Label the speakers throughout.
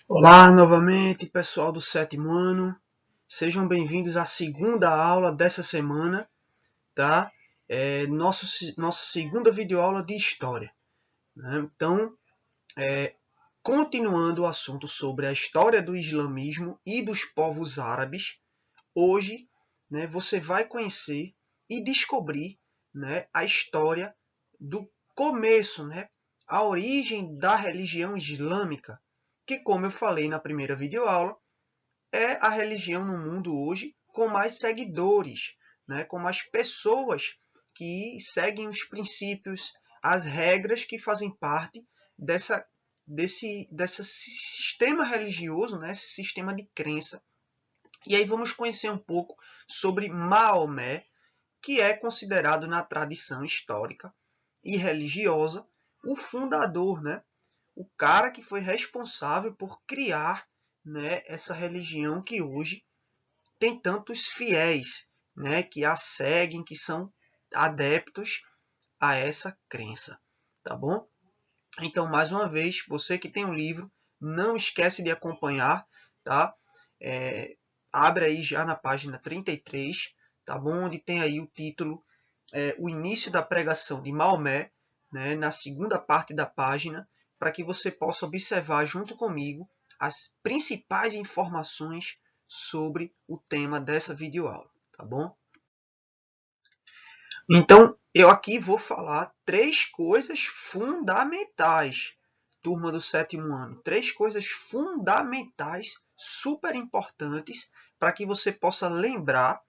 Speaker 1: Olá novamente, pessoal do sétimo ano. Sejam bem-vindos à segunda aula dessa semana, tá? Nossa segunda videoaula de história, né? Então, continuando o assunto sobre a história do islamismo e dos povos árabes, hoje, né, você vai conhecer e descobrir, né, a história do começo, né, a origem da religião islâmica, que, como eu falei na primeira videoaula, é a religião no mundo hoje com mais seguidores, né? Com mais pessoas que seguem os princípios, as regras que fazem parte desse sistema religioso, né? Esse sistema de crença. E aí vamos conhecer um pouco sobre Maomé, que é considerado na tradição histórica e religiosa o fundador, né? O cara que foi responsável por criar, né, essa religião que hoje tem tantos fiéis, né, que a seguem, que são adeptos a essa crença, tá bom? Então, mais uma vez, você que tem um livro, não esquece de acompanhar, tá? Abre aí já na página 33, tá bom? Onde tem aí o título, o início da pregação de Maomé, né, na segunda parte da página, para que você possa observar junto comigo as principais informações sobre o tema dessa videoaula, tá bom? Então, eu aqui vou falar três coisas fundamentais, turma do sétimo ano. Três coisas fundamentais, super importantes, para que você possa lembrar,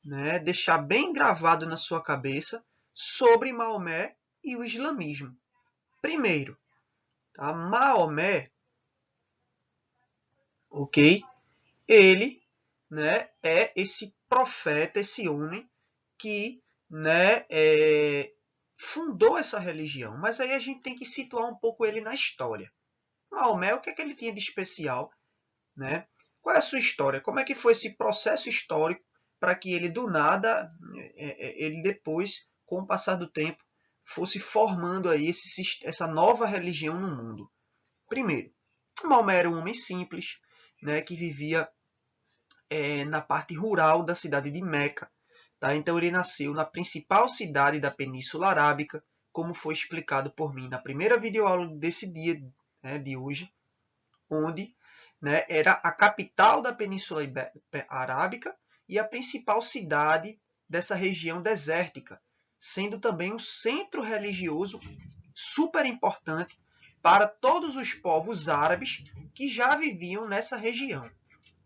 Speaker 1: né, deixar bem gravado na sua cabeça sobre Maomé e o islamismo. Primeiro, tá? Maomé, ok? Ele, né, é esse profeta, esse homem que, né, fundou essa religião. Mas aí a gente tem que situar um pouco ele na história. Maomé, o que é que ele tinha de especial, né? Qual é a sua história? Como é que foi esse processo histórico para que ele do nada, ele depois, com o passar do tempo, fosse formando aí essa nova religião no mundo? Primeiro, Maomé era um homem simples, né, que vivia na parte rural da cidade de Meca. Tá? Então ele nasceu na principal cidade da Península Arábica, como foi explicado por mim na primeira videoaula desse dia, né, de hoje, onde, né, era a capital da Península Arábica e a principal cidade dessa região desértica, sendo também um centro religioso super importante para todos os povos árabes que já viviam nessa região,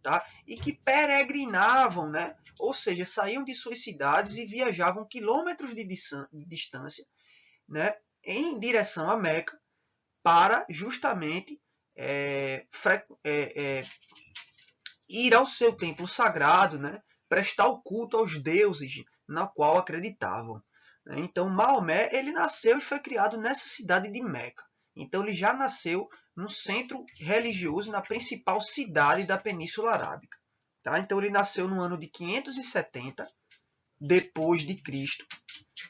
Speaker 1: tá? E que peregrinavam, né? Ou seja, saíam de suas cidades e viajavam quilômetros de distância, né, em direção a Meca para justamente ir ao seu templo sagrado, né, prestar o culto aos deuses na qual acreditavam. Então, Maomé ele nasceu e foi criado nessa cidade de Meca. Então, ele já nasceu no centro religioso, na principal cidade da Península Arábica. Tá? Então, ele nasceu no ano de 570 depois de Cristo,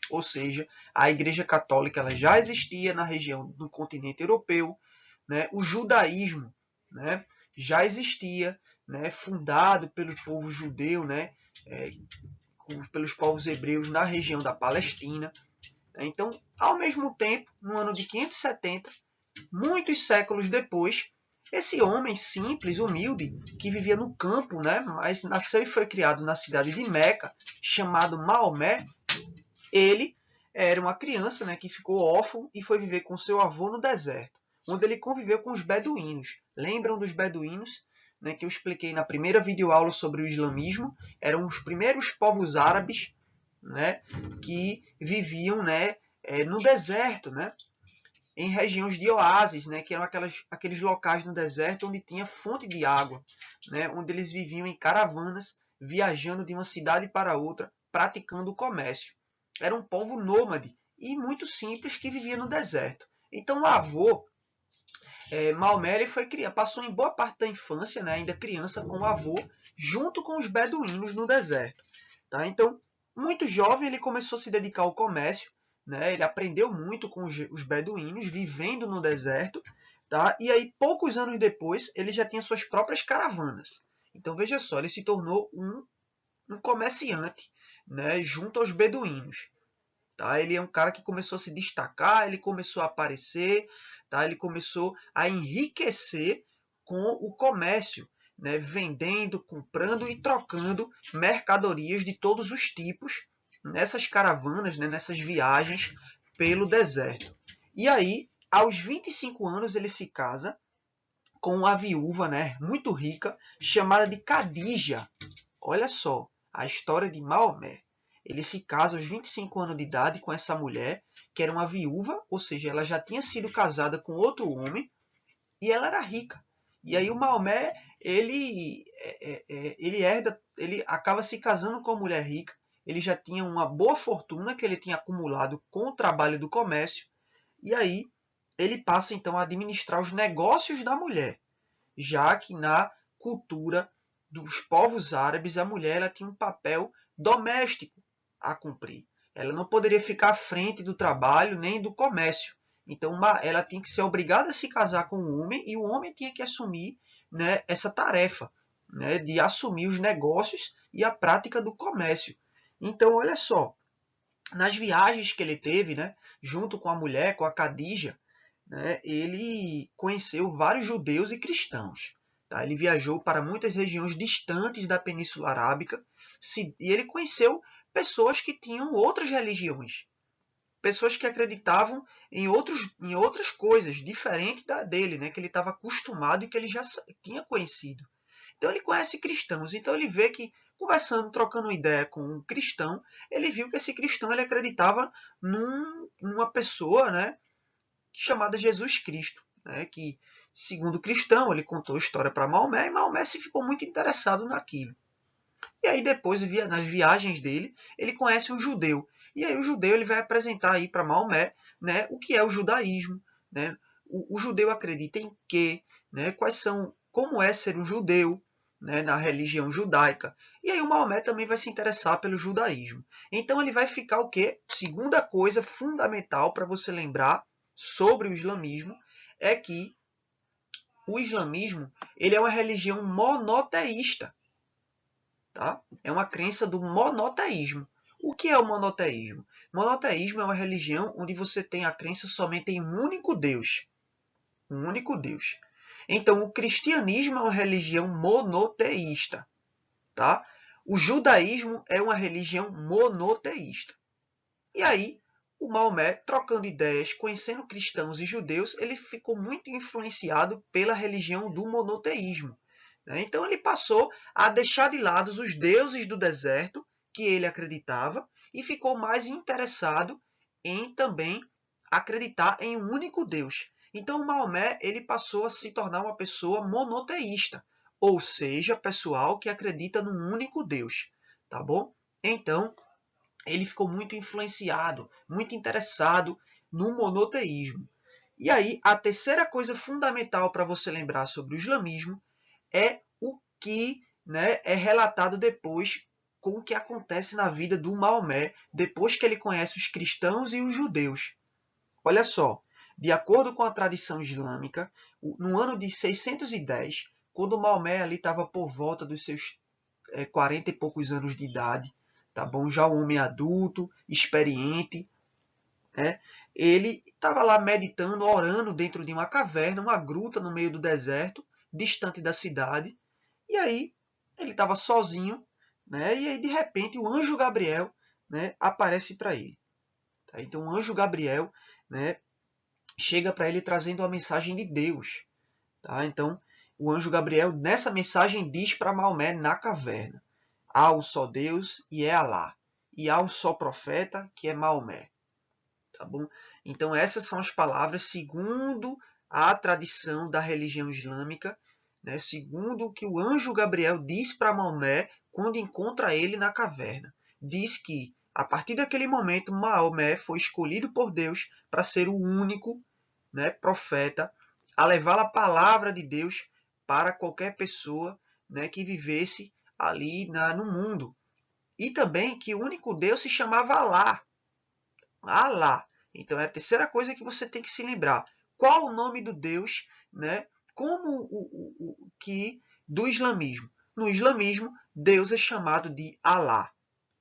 Speaker 1: ou seja, a Igreja Católica ela já existia na região do continente europeu, né? O judaísmo, né, já existia, né, fundado pelo povo judeu, né, pelos povos hebreus na região da Palestina. Então, ao mesmo tempo, no ano de 570, muitos séculos depois, esse homem simples, humilde, que vivia no campo, né, mas nasceu e foi criado na cidade de Meca, chamado Maomé, ele era uma criança, né, que ficou órfão e foi viver com seu avô no deserto, onde ele conviveu com os beduínos. Lembram dos beduínos, né, que eu expliquei na primeira videoaula sobre o islamismo? Eram os primeiros povos árabes, né, que viviam, né, no deserto, né, em regiões de oásis, né, que eram aqueles locais no deserto onde tinha fonte de água, né, onde eles viviam em caravanas, viajando de uma cidade para outra, praticando o comércio. Era um povo nômade e muito simples que vivia no deserto. Então o avô, Maomé, ele passou em boa parte da infância, né, ainda criança, com o avô, junto com os beduínos no deserto. Tá? Então, muito jovem, ele começou a se dedicar ao comércio, né? Ele aprendeu muito com os beduínos, vivendo no deserto, Tá? E aí, poucos anos depois, ele já tinha suas próprias caravanas. Então, veja só, ele se tornou um comerciante, né, junto aos beduínos. Tá? Ele é um cara que começou a se destacar, ele começou a aparecer, tá? Ele começou a enriquecer com o comércio, né? Vendendo, comprando e trocando mercadorias de todos os tipos nessas caravanas, né? Nessas viagens pelo deserto. E aí, aos 25 anos, ele se casa com uma viúva, né? Muito rica, chamada de Khadija. Olha só, a história de Maomé. Ele se casa aos 25 anos de idade com essa mulher, que era uma viúva, ou seja, ela já tinha sido casada com outro homem e ela era rica. E aí o Maomé, ele acaba se casando com uma mulher rica. Ele já tinha uma boa fortuna que ele tinha acumulado com o trabalho do comércio. E aí ele passa então a administrar os negócios da mulher, já que na cultura dos povos árabes a mulher ela tinha um papel doméstico a cumprir. Ela não poderia ficar à frente do trabalho nem do comércio. Então ela tinha que ser obrigada a se casar com um homem e o homem tinha que assumir, né, essa tarefa, né, de assumir os negócios e a prática do comércio. Então, olha só, nas viagens que ele teve, né, junto com a mulher, com a Khadija, né, ele conheceu vários judeus e cristãos. Tá? Ele viajou para muitas regiões distantes da Península Arábica e ele conheceu pessoas que tinham outras religiões, pessoas que acreditavam em outras coisas diferentes da dele, né, que ele estava acostumado e que ele já tinha conhecido. Então ele conhece cristãos, então ele vê que, conversando, trocando ideia com um cristão, ele viu que esse cristão ele acreditava numa pessoa, né, chamada Jesus Cristo, né, que, segundo o cristão, ele contou a história para Maomé e Maomé se ficou muito interessado naquilo. E aí depois, nas viagens dele, ele conhece um judeu. E aí o judeu ele vai apresentar aí para Maomé, né, o que é o judaísmo, né? O judeu acredita em quê, né? Como é ser um judeu, né, na religião judaica. E aí o Maomé também vai se interessar pelo judaísmo. Então ele vai ficar o quê? Segunda coisa fundamental para você lembrar sobre o islamismo é que o islamismo ele é uma religião monoteísta. Tá? É uma crença do monoteísmo. O que é o monoteísmo? Monoteísmo é uma religião onde você tem a crença somente em um único Deus. Um único Deus. Então, o cristianismo é uma religião monoteísta. Tá? O judaísmo é uma religião monoteísta. E aí, o Maomé, trocando ideias, conhecendo cristãos e judeus, ele ficou muito influenciado pela religião do monoteísmo. Então ele passou a deixar de lado os deuses do deserto que ele acreditava e ficou mais interessado em também acreditar em um único Deus. Então o Maomé ele passou a se tornar uma pessoa monoteísta, ou seja, pessoal que acredita num único Deus, tá bom? Então ele ficou muito influenciado, muito interessado no monoteísmo. E aí a terceira coisa fundamental para você lembrar sobre o islamismo é o que, né, é relatado depois com o que acontece na vida do Maomé, depois que ele conhece os cristãos e os judeus. Olha só, de acordo com a tradição islâmica, no ano de 610, quando Maomé ali estava por volta dos seus 40 e poucos anos de idade, tá bom? Já um homem adulto, experiente, né? Ele estava lá meditando, orando dentro de uma caverna, uma gruta no meio do deserto, distante da cidade. E aí ele estava sozinho, né? E aí de repente o anjo Gabriel, né, aparece para ele. Tá? Então o anjo Gabriel, né, chega para ele trazendo a mensagem de Deus. Tá? Então o anjo Gabriel nessa mensagem diz para Maomé na caverna: há um só Deus e é Alá, e há um só profeta que é Maomé. Tá bom? Então essas são as palavras segundo a tradição da religião islâmica, né? Segundo o que o anjo Gabriel diz para Maomé quando encontra ele na caverna. Diz que a partir daquele momento Maomé foi escolhido por Deus para ser o único, né, profeta a levar a palavra de Deus para qualquer pessoa, né, que vivesse ali no mundo. E também que o único Deus se chamava Alá. Alá. Então é a terceira coisa que você tem que se lembrar. Qual o nome do Deus né, como que do islamismo. No islamismo, Deus é chamado de Alá.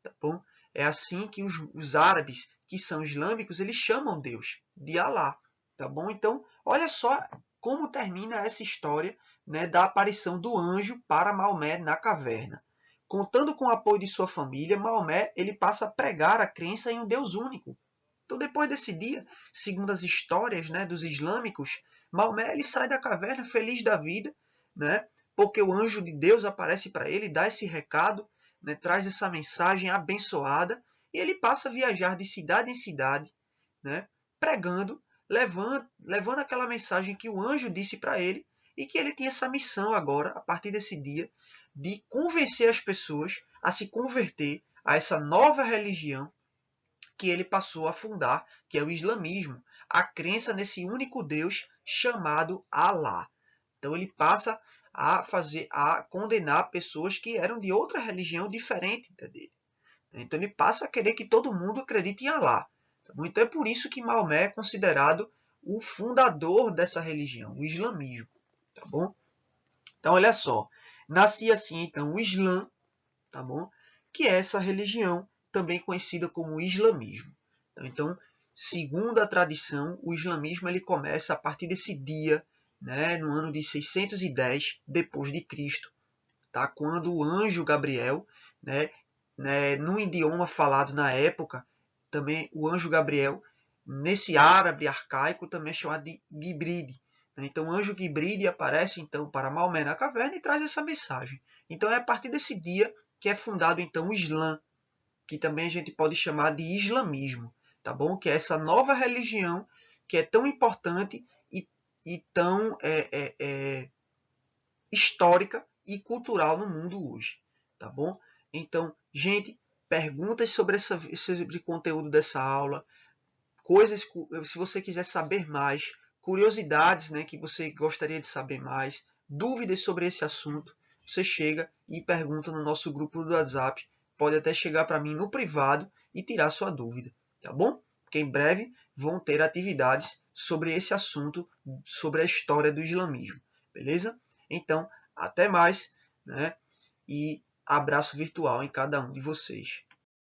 Speaker 1: Tá bom? É assim que os árabes, que são islâmicos, eles chamam Deus de Alá. Tá bom? Então, olha só como termina essa história, né, da aparição do anjo para Maomé na caverna. Contando com o apoio de sua família, Maomé ele passa a pregar a crença em um Deus único. Então, depois desse dia, segundo as histórias, né, dos islâmicos, Maomé ele sai da caverna feliz da vida, né, porque o anjo de Deus aparece para ele, dá esse recado, né, traz essa mensagem abençoada, e ele passa a viajar de cidade em cidade, né, pregando, levando aquela mensagem que o anjo disse para ele, e que ele tinha essa missão agora, a partir desse dia, de convencer as pessoas a se converter a essa nova religião que ele passou a fundar, que é o islamismo, a crença nesse único Deus chamado Alá. Então ele passa a condenar pessoas que eram de outra religião diferente da dele. Então ele passa a querer que todo mundo acredite em Alá. Então é por isso que Maomé é considerado o fundador dessa religião, o islamismo. Tá bom? Então olha só, nascia assim então o Islã, tá bom? Que é essa religião também conhecida como islamismo. Então, segundo a tradição, o islamismo ele começa a partir desse dia, né, no ano de 610 depois de Cristo, tá? Quando o anjo Gabriel, né, no idioma falado na época, também o anjo Gabriel, nesse árabe arcaico, também é chamado de Gibride. Então, o anjo Gibride aparece então para Maomé na caverna e traz essa mensagem. Então, é a partir desse dia que é fundado então o Islã, que também a gente pode chamar de islamismo, tá bom? Que é essa nova religião que é tão importante e tão histórica e cultural no mundo hoje, tá bom? Então, gente, perguntas sobre sobre conteúdo dessa aula, coisas, se você quiser saber mais, curiosidades, né, que você gostaria de saber mais, dúvidas sobre esse assunto, você chega e pergunta no nosso grupo do WhatsApp. Pode até chegar para mim no privado e tirar sua dúvida, tá bom? Porque em breve vão ter atividades sobre esse assunto, sobre a história do islamismo, beleza? Então, até mais, né? E abraço virtual em cada um de vocês.